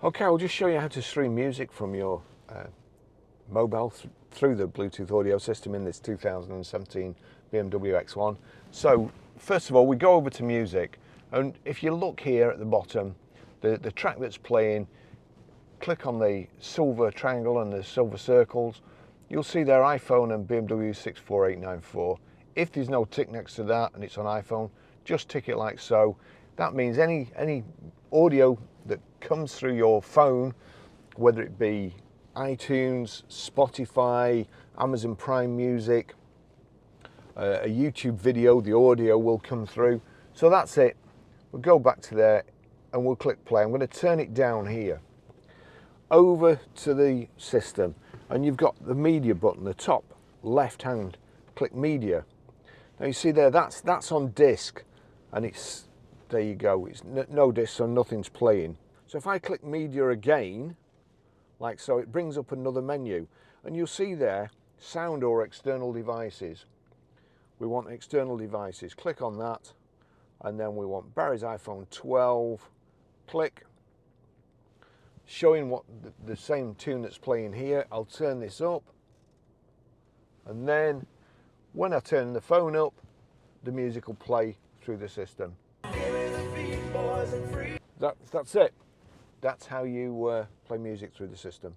Okay, I'll just show you how to stream music from your mobile through the Bluetooth audio system in this 2017 BMW X1. So first of all, we go over to music, and if you look here at the bottom, the track that's playing, click on the silver triangle and the silver circles. You'll see their iPhone and BMW 64894. If there's no tick next to that and it's on iPhone, just tick it like so. That means any audio that comes through your phone, whether it be iTunes, Spotify, Amazon Prime Music, a YouTube video, the audio will come through. So that's it. We'll go back to there and we'll click play. I'm going to turn it down here over to the system, and you've got the media button, the top left hand, click media. Now you see there, that's on disc, and it's, there you go, it's no disc, so nothing's playing. So if I click media again, like so, it brings up another menu, and you'll see there, sound or external devices. We want external devices, click on that, and then we want Barry's iPhone 12, click, showing what the same tune that's playing here. I'll turn this up, and then when I turn the phone up, the music will play through the system. That's it. That's how you play music through the system.